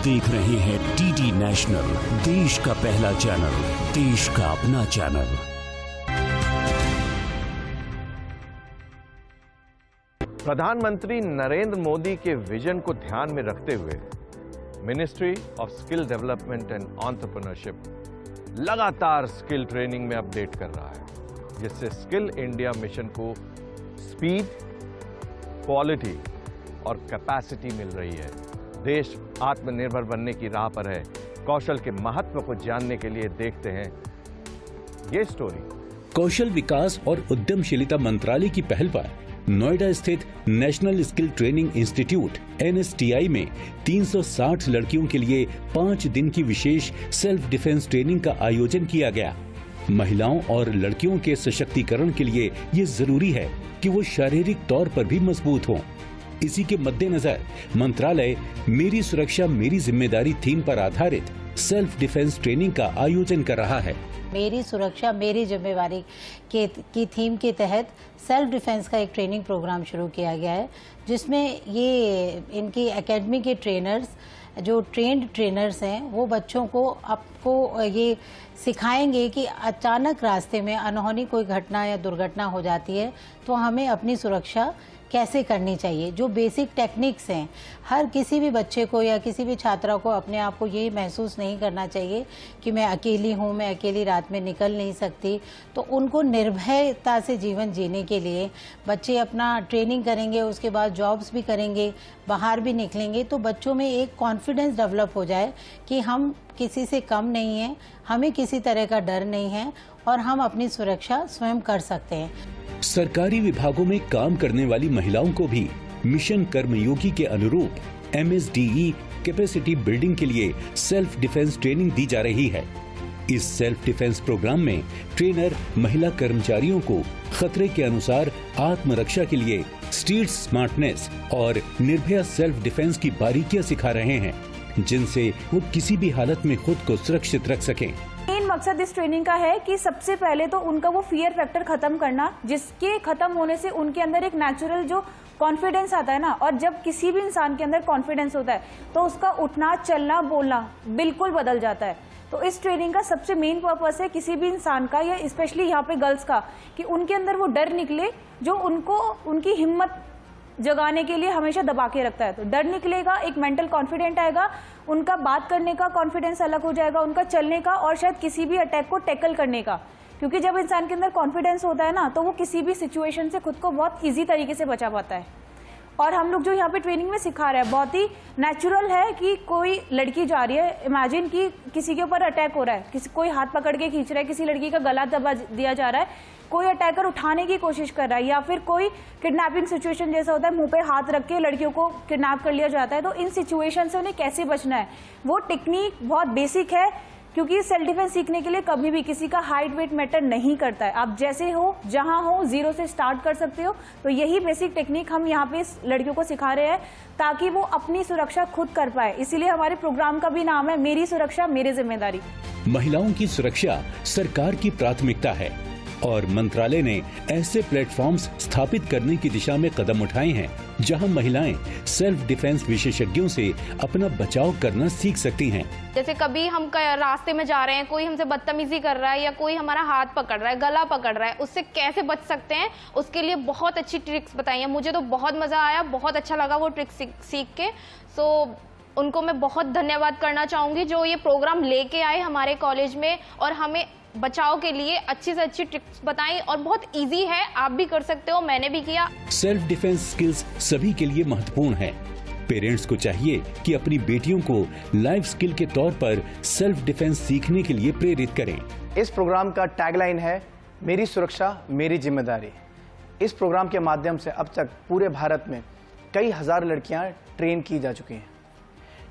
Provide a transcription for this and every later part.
देख रहे हैं डीडी नेशनल, देश का पहला चैनल, देश का अपना चैनल। प्रधानमंत्री नरेंद्र मोदी के विजन को ध्यान में रखते हुए ministry of skill development and entrepreneurship लगातार स्किल ट्रेनिंग में अपडेट कर रहा है, जिससे स्किल इंडिया मिशन को स्पीड, क्वालिटी और कैपेसिटी मिल रही है। देश आत्मनिर्भर बनने की राह पर है। कौशल के महत्व को जानने के लिए देखते हैं ये स्टोरी। कौशल विकास और उद्यमशीलता मंत्रालय की पहल पर नोएडा स्थित national skill training institute NSTI में 360 लड़कियों के लिए 5 दिन की विशेष सेल्फ डिफेंस ट्रेनिंग का आयोजन किया गया। महिलाओं और लड़कियों के सशक्तिकरण के लिए ये जरूरी है कि वो शारीरिक तौर पर भी मजबूत हों। इसी के मद्देनजर मंत्रालय मेरी सुरक्षा मेरी जिम्मेदारी थीम पर आधारित सेल्फ डिफेंस ट्रेनिंग का आयोजन कर रहा है। मेरी सुरक्षा मेरी जिम्मेदारी की थीम के तहत सेल्फ डिफेंस का एक ट्रेनिंग प्रोग्राम शुरू किया गया है, जिसमें ये इनकी एकेडमी के ट्रेनर्स, जो ट्रेंड ट्रेनर्स हैं, वो बच्चों को आपको ये सिखाएंगे कि अचानक रास्ते में अनहोनी कोई घटना या दुर्घटना हो जाती है तो हमें अपनी सुरक्षा कैसे करनी चाहिए। जो बेसिक टेक्निक्स हैं, हर किसी भी बच्चे को या किसी भी छात्रा को अपने आप को ये महसूस नहीं करना चाहिए कि मैं अकेली हूँ, मैं अकेली रात में निकल नहीं सकती। तो उनको निर्भयता से जीवन जीने के लिए बच्चे अपना ट्रेनिंग करेंगे, उसके बाद जॉब्स भी करेंगे, बाहर भी निकलेंगे, तो बच्चों में एक कॉन्फिडेंस डेवलप हो जाए कि हम किसी से कम नहीं हैं, हमें किसी तरह का डर नहीं है और हम अपनी सुरक्षा स्वयं कर सकते हैं। सरकारी विभागों में काम करने वाली महिलाओं को भी मिशन कर्मयोगी के अनुरूप MSDE कैपेसिटी बिल्डिंग के लिए सेल्फ डिफेंस ट्रेनिंग दी जा रही है। इस सेल्फ डिफेंस प्रोग्राम में ट्रेनर महिला कर्मचारियों को खतरे के अनुसार आत्मरक्षा के लिए स्ट्रीट स्मार्टनेस और निर्भया सेल्फ डिफेंस की बारीकियां सिखा रहे हैं, जिनसे वो किसी भी हालत में खुद को सुरक्षित रख सकें। मेन मकसद इस ट्रेनिंग का है कि सबसे पहले तो उनका वो फियर फैक्टर खत्म करना, जिसके खत्म होने से उनके अंदर एक नेचुरल जो कॉन्फिडेंस आता है ना, और जब किसी भी इंसान के अंदर कॉन्फिडेंस होता है तो उसका उठना, चलना, बोलना बिल्कुल बदल जाता है। तो इस ट्रेनिंग का सबसे मेन पर्पस है किसी भी इंसान का, या स्पेशली यहाँ पे गर्ल्स का, कि उनके अंदर वो डर निकले जो उनको उनकी हिम्मत जगाने के लिए हमेशा दबा के रखता है। तो डर निकलेगा, एक मेंटल कॉन्फिडेंट आएगा, उनका बात करने का कॉन्फिडेंस अलग हो जाएगा, उनका चलने का, और शायद किसी भी अटैक को टैकल करने का। क्योंकि जब इंसान के अंदर कॉन्फिडेंस होता है ना, तो वो किसी भी सिचुएशन से खुद को बहुत ईजी तरीके से बचा पाता है। और हम लोग जो यहाँ पे ट्रेनिंग में सिखा रहे हैं बहुत ही नेचुरल है कि कोई लड़की जा रही है, इमेजिन कि किसी के ऊपर अटैक हो रहा है, कोई हाथ पकड़ के खींच रहा है, किसी लड़की का गला दबा दिया जा रहा है, कोई अटैकर उठाने की कोशिश कर रहा है, या फिर कोई किडनैपिंग सिचुएशन जैसा होता है, मुंह पे हाथ रख के लड़कियों को किडनैप कर लिया जाता है। तो इन सिचुएशन से उन्हें कैसे बचना है, वो टेक्निक बहुत बेसिक है। क्योंकि सेल्फ डिफेंस सीखने के लिए कभी भी किसी का हाइट वेट मैटर नहीं करता है, आप जैसे हो, जहां हो, जीरो से स्टार्ट कर सकते हो। तो यही बेसिक टेक्निक हम यहाँ पे लड़कियों को सिखा रहे हैं ताकि वो अपनी सुरक्षा खुद कर पाए। इसीलिए हमारे प्रोग्राम का भी नाम है मेरी सुरक्षा मेरी जिम्मेदारी। महिलाओं की सुरक्षा सरकार की प्राथमिकता है और मंत्रालय ने ऐसे प्लेटफॉर्म्स स्थापित करने की दिशा में कदम उठाए हैं जहां महिलाएं सेल्फ डिफेंस विशेषज्ञों से अपना बचाव करना सीख सकती हैं। जैसे कभी हम रास्ते में जा रहे हैं, कोई हमसे बदतमीजी कर रहा है या कोई हमारा हाथ पकड़ रहा है, गला पकड़ रहा है, उससे कैसे बच सकते हैं, उसके लिए बहुत अच्छी ट्रिक्स बताई हैं। मुझे तो बहुत मजा आया, बहुत अच्छा लगा वो ट्रिक्स सीख के। सो उनको मैं बहुत धन्यवाद करना चाहूंगी जो ये प्रोग्राम लेके आए हमारे कॉलेज में और हमें बचाव के लिए अच्छी से अच्छी ट्रिक्स बताई। और बहुत इजी है, आप भी कर सकते हो, मैंने भी किया। सेल्फ डिफेंस स्किल्स सभी के लिए महत्वपूर्ण है। पेरेंट्स को चाहिए कि अपनी बेटियों को लाइफ स्किल के तौर पर सेल्फ डिफेंस सीखने के लिए प्रेरित करें। इस प्रोग्राम का टैगलाइन है मेरी सुरक्षा मेरी जिम्मेदारी। इस प्रोग्राम के माध्यम से अब तक पूरे भारत में कई हजार लड़कियां ट्रेन की जा चुकी हैं।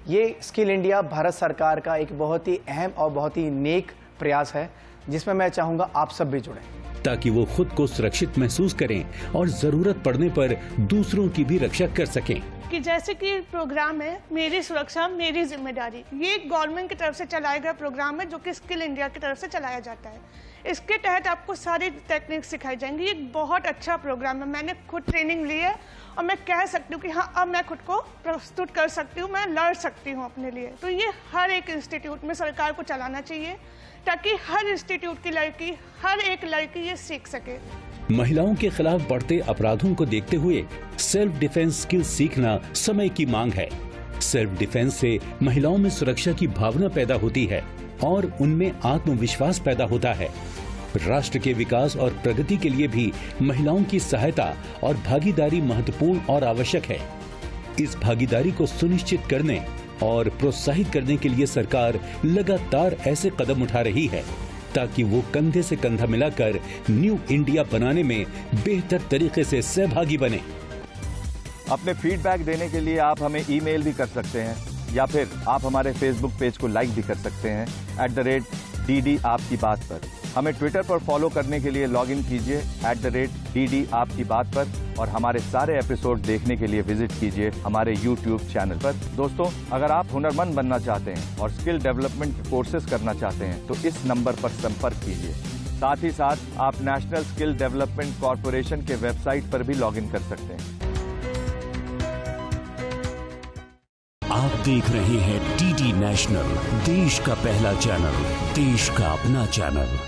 ये स्किल इंडिया भारत सरकार का एक बहुत ही अहम और बहुत ही नेक प्रयास है, जिसमें मैं चाहूंगा आप सब भी जुड़ें, ताकि वो खुद को सुरक्षित महसूस करें और जरूरत पड़ने पर दूसरों की भी रक्षा कर सकें। कि जैसे कि प्रोग्राम है मेरी सुरक्षा मेरी जिम्मेदारी, ये गवर्नमेंट की तरफ से चलाया गया प्रोग्राम है जो कि स्किल इंडिया की तरफ से चलाया जाता है। इसके तहत आपको सारी टेक्निक सिखाई जाएंगी। ये एक बहुत अच्छा प्रोग्राम है, मैंने खुद ट्रेनिंग ली है और मैं कह सकती हूँ कि हाँ अब मैं खुद को प्रस्तुत कर सकती हूँ, मैं लड़ सकती हूँ अपने लिए। तो ये हर एक इंस्टीट्यूट में सरकार को चलाना चाहिए ताकि हर इंस्टीट्यूट की लड़की, हर एक लड़की ये सीख सके। महिलाओं के खिलाफ बढ़ते अपराधों को देखते हुए सेल्फ डिफेंस स्किल सीखना समय की मांग है। सेल्फ डिफेंस से महिलाओं में सुरक्षा की भावना पैदा होती है और उनमें आत्मविश्वास पैदा होता है। राष्ट्र के विकास और प्रगति के लिए भी महिलाओं की सहायता और भागीदारी महत्वपूर्ण और आवश्यक है। इस भागीदारी को सुनिश्चित करने और प्रोत्साहित करने के लिए सरकार लगातार ऐसे कदम उठा रही है ताकि वो कंधे से कंधा मिलाकर न्यू इंडिया बनाने में बेहतर तरीके से सहभागी बने। अपने फीडबैक देने के लिए आप हमें ईमेल भी कर सकते हैं या फिर आप हमारे फेसबुक पेज को लाइक भी कर सकते हैं @DD आपकी बात पर। हमें ट्विटर पर फॉलो करने के लिए लॉग इन कीजिए @DD आपकी बात पर और हमारे सारे एपिसोड देखने के लिए विजिट कीजिए हमारे YouTube चैनल पर। दोस्तों, अगर आप हुनरमंद बनना चाहते हैं और स्किल डेवलपमेंट के कोर्सेज करना चाहते हैं तो इस नंबर पर संपर्क कीजिए। साथ ही साथ आप नेशनल स्किल डेवलपमेंट कॉर्पोरेशन के वेबसाइट पर भी लॉग इन कर सकते हैं। आप देख रहे हैं DD नेशनल, देश का पहला चैनल, देश का अपना चैनल।